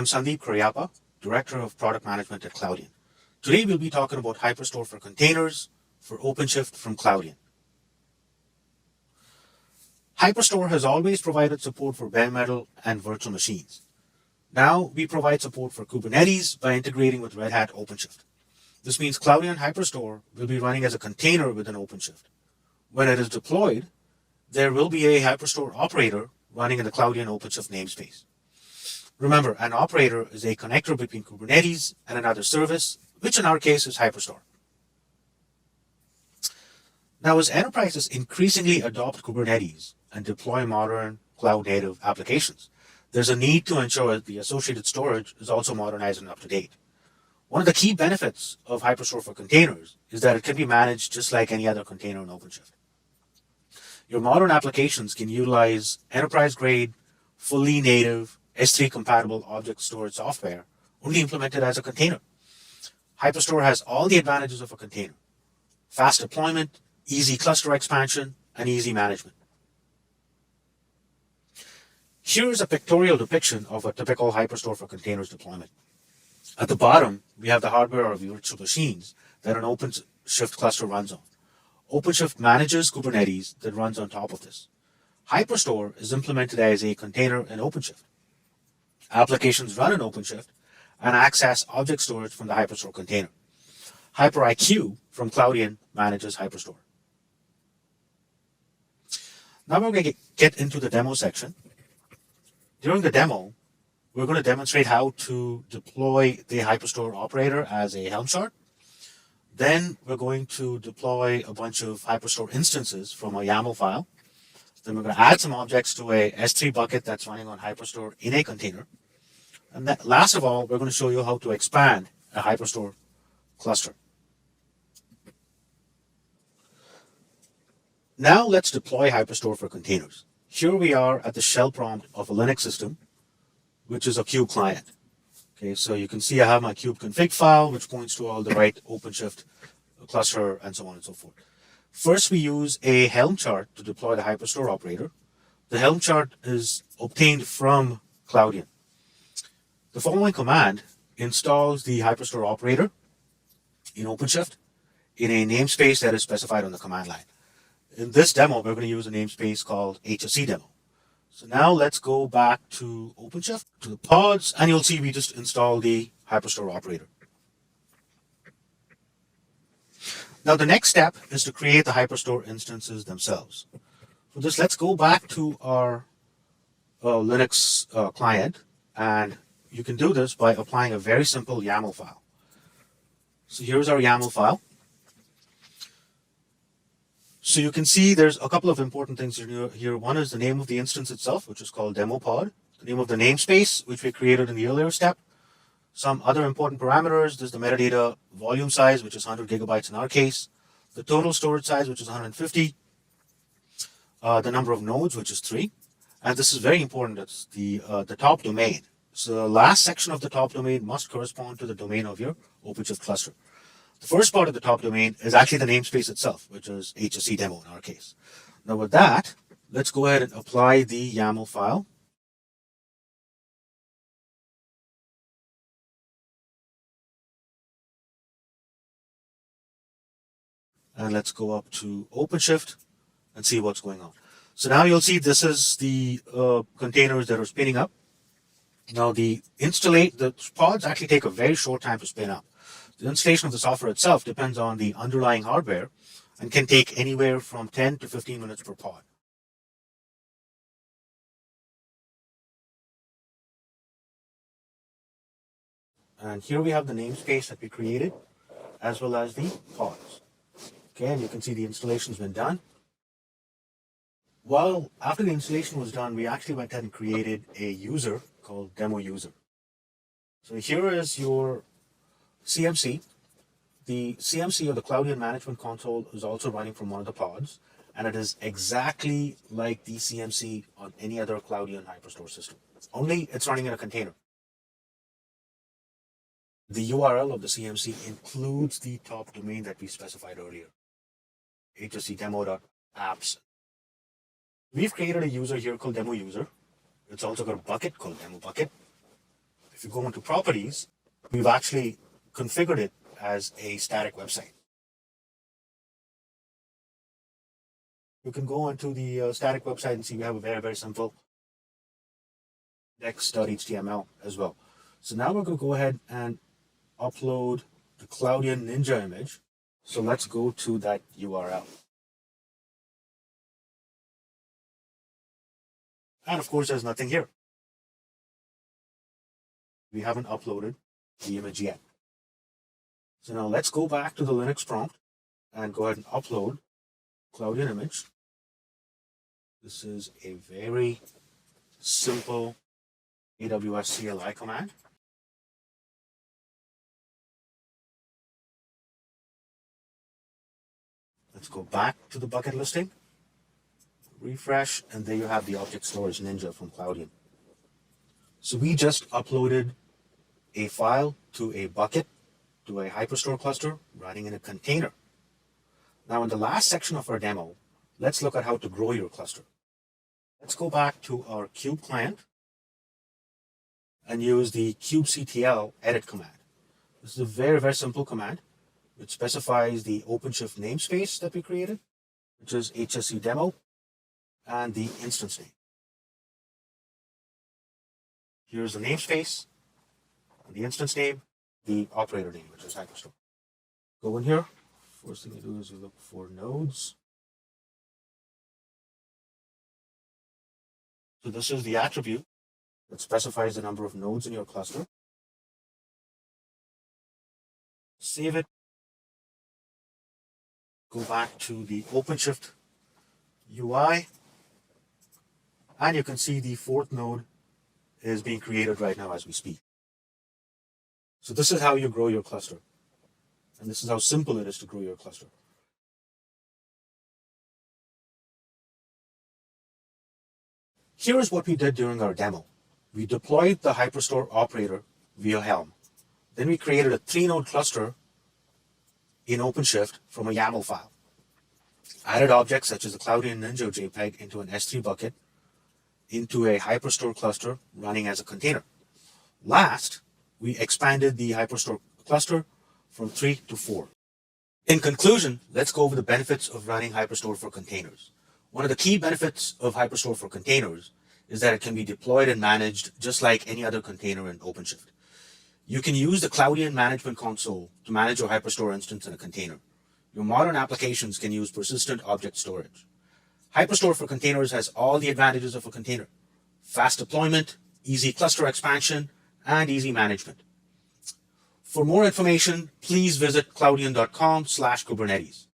am Sandeep Karyappa, Director of Product Management at Cloudian. Today we'll be talking about HyperStore for containers for OpenShift from Cloudian. HyperStore has always provided support for bare metal and virtual machines. Now we provide support for Kubernetes by integrating with Red Hat OpenShift. This means Cloudian HyperStore will be running as a container within OpenShift. When it is deployed, there will be a HyperStore operator running in the Cloudian OpenShift namespace. Remember, an operator is a connector between Kubernetes and another service, which in our case is HyperStore. Now, as enterprises increasingly adopt Kubernetes and deploy modern cloud-native applications, there's a need to ensure that the associated storage is also modernized and up-to-date. One of the key benefits of HyperStore for containers is that it can be managed just like any other container in OpenShift. Your modern applications can utilize enterprise-grade, fully native, S3 compatible object storage software only implemented as a container. HyperStore has all the advantages of a container: fast deployment, easy cluster expansion, and easy management. Here is a pictorial depiction of a typical HyperStore for containers deployment. At the bottom, we have the hardware or virtual machines that an OpenShift cluster runs on. OpenShift manages Kubernetes that runs on top of this. HyperStore is implemented as a container in OpenShift. Applications run in OpenShift and access object storage from the HyperStore container. HyperIQ from Cloudian manages HyperStore. Now we're going to get into the demo section. During the demo, we're going to demonstrate how to deploy the HyperStore operator as a Helm chart. Then we're going to deploy a bunch of HyperStore instances from a YAML file. Then we're going to add some objects to a S3 bucket that's running on HyperStore in a container. And then, last of all, we're going to show you how to expand a HyperStore cluster. Now let's deploy HyperStore for containers. Here we are at the shell prompt of a Linux system, which is a kube client. Okay, so you can see I have my kube config file, which points to all the right OpenShift cluster and so on and so forth. First, we use a Helm chart to deploy the HyperStore operator. The Helm chart is obtained from Cloudian. The following command installs the HyperStore operator in OpenShift in a namespace that is specified on the command line. In this demo, we're going to use a namespace called HSC demo. So now let's go back to OpenShift, to the pods, and you'll see we just installed the HyperStore operator. Now the next step is to create the HyperStore instances themselves. For this, let's go back to our Linux client, and you can do this by applying a very simple YAML file. So here's our YAML file. So you can see there's a couple of important things here. One is the name of the instance itself, which is called demo pod. The name of the namespace, which we created in the earlier step. Some other important parameters. There's the metadata volume size, which is 100 gigabytes in our case. The total storage size, which is 150. The number of nodes, which is 3. And this is very important. It's the top domain. So the last section of the top domain must correspond to the domain of your OpenShift cluster. The first part of the top domain is actually the namespace itself, which is HSC demo in our case. Now with that, let's go ahead and apply the YAML file. And let's go up to OpenShift and see what's going on. So now you'll see this is the containers that are spinning up. Now the pods actually take a very short time to spin up. The installation of the software itself depends on the underlying hardware and can take anywhere from 10 to 15 minutes per pod. And here we have the namespace that we created, as well as the pods. Okay, and you can see the installation's been done. Well, after the installation was done, we actually went ahead and created a user called demo user. So here is your CMC. The CMC, or the Cloudian Management Console, is also running from one of the pods, and it is exactly like the CMC on any other Cloudian HyperStore system. Only it's running in a container. The URL of the CMC includes the top domain that we specified earlier, hscdemo.apps. We've created a user here called demo user. It's also got a bucket called demo bucket. if you go into properties, we've actually configured it as a static website. You can go into the static website and see we have a very, very simple index.html as well. So now we're going to go ahead and upload the Cloudian Ninja image. So let's go to that URL. And of course, there's nothing here. We haven't uploaded the image yet. So now let's go back to the Linux prompt and go ahead and upload Cloudian image. This is a very simple AWS CLI command. Let's go back to the bucket listing, refresh, and there you have the object storage Ninja from Cloudian. So we just uploaded a file to a bucket, to a HyperStore cluster running in a container. Now in the last section of our demo, let's look at how to grow your cluster. Let's go back to our kube client and use the kubectl edit command. This is a very, very simple command which specifies the OpenShift namespace that we created, which is HSC demo, and the instance name. Here's the namespace, and the instance name, the operator name, which is HyperStore. Go in here. First thing you do is you look for nodes. So this is the attribute that specifies the number of nodes in your cluster. Save it. Go back to the OpenShift UI, and you can see the fourth node is being created right now as we speak. So this is how you grow your cluster. And this is how simple it is to grow your cluster. Here is what we did during our demo. We deployed the HyperStore operator via Helm. Then we created a 3-node cluster in OpenShift from a YAML file. Added objects such as the Cloudian Ninja JPEG into an S3 bucket, into a HyperStore cluster running as a container. Last, we expanded the HyperStore cluster from 3 to 4. In conclusion, let's go over the benefits of running HyperStore for containers. One of the key benefits of HyperStore for containers is that it can be deployed and managed just like any other container in OpenShift. You can use the Cloudian Management Console to manage your HyperStore instance in a container. Your modern applications can use persistent object storage. HyperStore for containers has all the advantages of a container: fast deployment, easy cluster expansion, and easy management. For more information, please visit cloudian.com/Kubernetes.